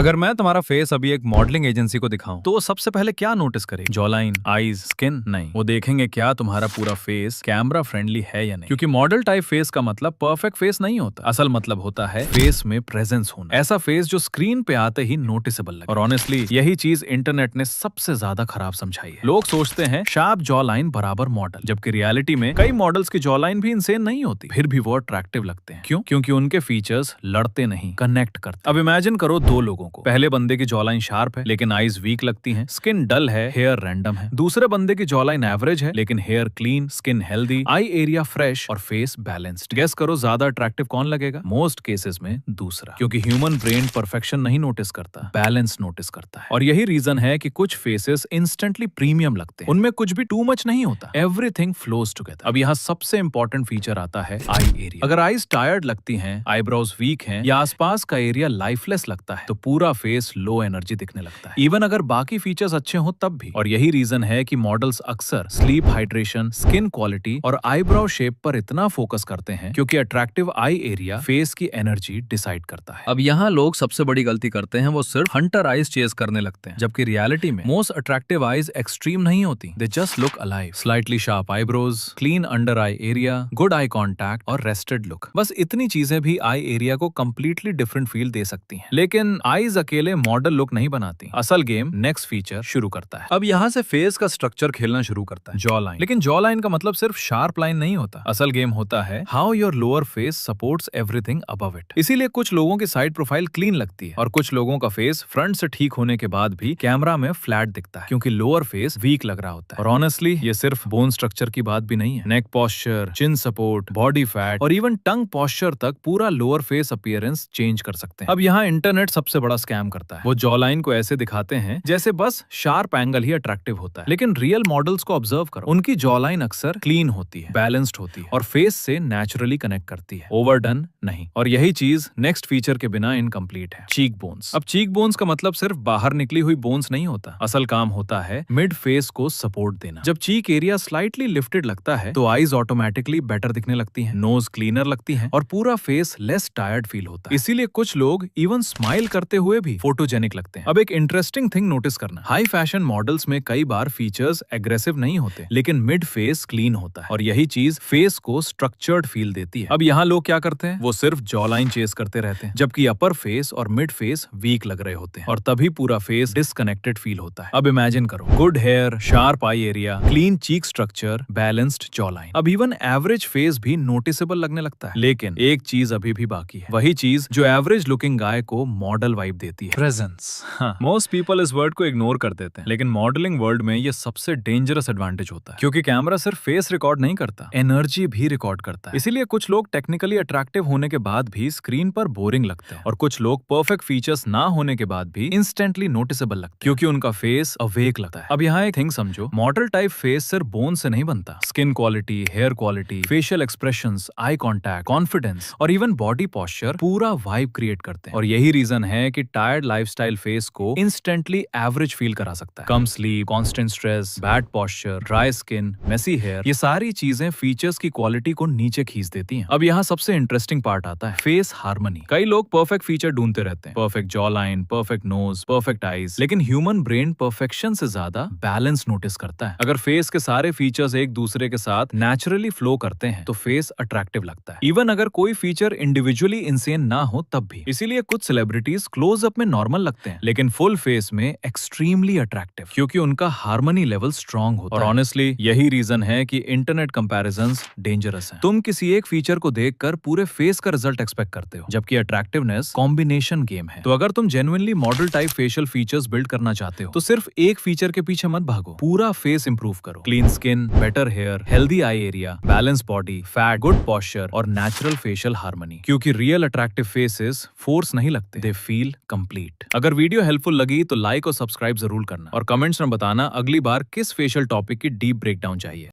अगर मैं तुम्हारा फेस अभी एक मॉडलिंग एजेंसी को दिखाऊं तो वो सबसे पहले क्या नोटिस करेगी? Jawline, eyes, skin? नहीं, वो देखेंगे क्या तुम्हारा पूरा फेस कैमरा फ्रेंडली है या नहीं। क्योंकि मॉडल टाइप फेस का मतलब परफेक्ट फेस नहीं होता। असल मतलब होता है फेस में प्रेजेंस होना, ऐसा फेस जो स्क्रीन पे आते ही नोटिसेबल लगे। और ऑनेस्टली यही चीज इंटरनेट ने सबसे ज्यादा खराब समझाई है। लोग सोचते हैं शार्प जॉ लाइन बराबर मॉडल, जबकि रियलिटी में कई मॉडल्स की जॉ लाइन भी इंसेन नहीं होती, फिर भी वो अट्रैक्टिव लगते हैं। क्यों? क्योंकि उनके फीचर्स लड़ते नहीं, कनेक्ट करते। अब इमेजिन करो दो लोगों को। पहले बंदे की जॉ लाइन शार्प है लेकिन आईज वीक लगती हैं, स्किन डल है, हेयर रैंडम है। दूसरे बंदे की जॉ लाइन एवरेज है लेकिन hair clean, skin healthy, eye area fresh और फेस बैलेंस्ड। गेस करो ज्यादा अट्रैक्टिव कौन लगेगा? मोस्ट केसेस में दूसरा, क्योंकि ह्यूमन ब्रेन परफेक्शन नहीं नोटिस करता, बैलेंस नोटिस करता है। और यही रीजन है कि कुछ फेसेस इंस्टेंटली प्रीमियम लगते हैं, उनमें कुछ भी टू मच नहीं होता, एवरीथिंग फ्लोज टुगेदर। अब यहाँ सबसे इंपॉर्टेंट फीचर आता है आई एरिया। अगर आईज टायर्ड लगती हैं, आईब्रोज वीक हैं या आसपास का एरिया लाइफलेस लगता है तो पूरा फेस लो एनर्जी दिखने लगता है, इवन अगर बाकी फीचर्स अच्छे हो तब भी। और यही रीजन है कि मॉडल्स अक्सर स्लीप, हाइड्रेशन, स्किन क्वालिटी और आईब्रो शेप पर इतना फोकस करते हैं क्योंकि अट्रैक्टिव आई एरिया फेस की एनर्जी डिसाइड करता है। अब यहाँ लोग सबसे बड़ी गलती करते हैं, वो सिर्फ हंटर आईज चेज करने लगते हैं, जबकि रियलिटी में मोस्ट अट्रैक्टिव आईज एक्सट्रीम नहीं होती, they just look alive. Slightly sharp eyebrows, clean under eye area, good eye contact और रेस्टेड लुक, बस इतनी चीजें भी आई एरिया को कंप्लीटली डिफरेंट फील दे सकती हैं। लेकिन आईज अकेले मॉडल लुक नहीं बनाती, असल गेम नेक्स्ट फीचर शुरू करता है। अब यहाँ से फेस का स्ट्रक्चर खेलना शुरू करता है, जॉ लाइन। लेकिन जॉ लाइन का मतलब सिर्फ शार्प लाइन नहीं होता, असल गेम होता है how your lower face supports everything above it. इसीलिए कुछ लोगों की साइड प्रोफाइल क्लीन लगती है और कुछ लोगों का फेस फ्रंट से ठीक होने के बाद भी कैमरा में फ्लैट दिखता है क्योंकि लोअर फेस वीक लग रहा होता है। और ऑनेस्टली ये सिर्फ बोन स्ट्रक्चर की बात भी नहीं है, नेक पोस्चर, चिन सपोर्ट, बॉडी फैट और इवन टंग पोस्चर तक पूरा लोअर फेस अपीयरेंस चेंज कर सकते हैं। अब यहाँ इंटरनेट सबसे बड़ा स्कैम करता है, वो जॉ लाइन को ऐसे दिखाते हैं जैसे बस शार्प एंगल ही अट्रैक्टिव होता है, लेकिन रियल मॉडल्स को ऑब्जर्व करो, उनकी जॉ लाइन अक्सर क्लीन होती है, बैलेंस्ड होती है और फेस से नेचुरली कनेक्ट करती है, ओवरडन नहीं। और यही चीज नेक्स्ट फीचर के बिना इनकम्प्लीट है, चीक बोन्स। अब चीक बोन्स का मतलब सिर्फ बाहर निकली हुई बोन्स नहीं होता, असल काम होता है मिड फेस को सपोर्ट देना। जब चीक एरिया स्लाइटली लिफ्टेड लगता है तो आईज ऑटोमेटिकली बेटर दिखने लगती है, नोज क्लीनर लगती है और पूरा फेस लेस टायर्ड फील होता है। इसीलिए कुछ लोग इवन स्माइल करते हुए भी फोटोजेनिक लगते हैं। अब एक इंटरेस्टिंग थिंग नोटिस करना, हाई फैशन मॉडल्स में कई बार फीचर्स एग्रेसिव नहीं होते लेकिन मिड फेस क्लीन होता है और यही चीज फेस को स्ट्रक्चर्ड फील देती है। अब यहाँ लोग क्या करते हैं, वो सिर्फ जॉ लाइन चेस करते रहते हैं जबकि अपर फेस और मिड फेस वीक लग रहे होते हैं और तभी पूरा फेस डिस्कनेक्टेड फील होता है। अब इमेजिन करो, good hair, sharp eye area, clean cheek structure, balanced jaw line, अब इवन एवरेज फेस भी नोटिसेबल लगने लगता है। लेकिन एक चीज अभी भी बाकी है, वही चीज जो एवरेज लुकिंग गाय को मॉडल वाइब देती है, प्रेजेंस। मोस्ट पीपल इस वर्ड को इग्नोर कर देते हैं लेकिन मॉडलिंग वर्ल्ड में ये सबसे डेंजरस एडवांटेज होता है क्योंकि कैमरा सिर्फ फेस रिकॉर्ड नहीं करता, एनर्जी भी रिकॉर्ड करता है। इसीलिए कुछ लोग टेक्निकली अट्रैक्टिव होने के बाद भी स्क्रीन पर बोरिंग लगते हैं और कुछ लोग परफेक्ट फीचर्स ना होने के बाद भी इंस्टेंटली नोटिसेबल लगते हैं क्योंकि उनका फेस अवेक लगता है। अब यहाँ एक थिंग समझो, मॉडल टाइप फेस सिर्फ बोन से नहीं बनता, skin quality, hair quality, facial expressions, eye contact, confidence और इवन बॉडी पोस्चर पूरा वाइब क्रिएट करते हैं। और यही रीजन है कि टायर्ड लाइफस्टाइल फेस को इंस्टेंटली एवरेज फील करा सकता है। कम sleep, constant stress, bad posture, dry skin, messy hair, ये सारी चीजें फीचर्स की क्वालिटी को नीचे खींच देती हैं। अब यहाँ सबसे इंटरेस्टिंग पार्ट आता है, फेस हार्मनी। कई लोग परफेक्ट फीचर ढूंढते रहते हैं, perfect jaw line, perfect nose, perfect eyes, लेकिन ह्यूमन ब्रेन परफेक्शन से ज्यादा बैलेंस नोटिस करता है। अगर फेस के सारे फीचर्स एक दूसरे के साथ नेचुरली फ्लो करते हैं तो फेस अट्रैक्टिव लगता है, इवन अगर कोई फीचर इंडिविजुअली इंसेन ना हो तब भी। इसीलिए कुछ सेलिब्रिटीज क्लोज अप में नॉर्मल लगते हैं लेकिन फुल फेस में एक्सट्रीमली अट्रैक्टिव क्योंकि उनका हार्मनी लेवल स्ट्रांग होता है। और ऑनेस्टली यही रीजन है कि इंटरनेट कंपैरिजंस डेंजरस हैं। तुम किसी एक फीचर को देखकर पूरे फेस का रिजल्ट एक्सपेक्ट करते हो जबकि अट्रैक्टिवनेस कॉम्बिनेशन गेम है। तो अगर तुम genuinely model type facial features build करना चाहते हो तो सिर्फ एक फीचर के पीछे मत भागो, पूरा फेस इंप्रूव करो। Clean skin, better hair, healthy eye area, balance body, fat, good posture और नेचुरल फेशियल हार्मनी, क्योंकि रियल अट्रैक्टिव फेसेस फोर्स नहीं लगते, दे फील कंप्लीट। अगर वीडियो हेल्पफुल लगी तो लाइक और सब्सक्राइब जरूर करना और कमेंट्स में बताना अगली बार किस फेशियल टॉपिक की डीप ब्रेकडाउन चाहिए।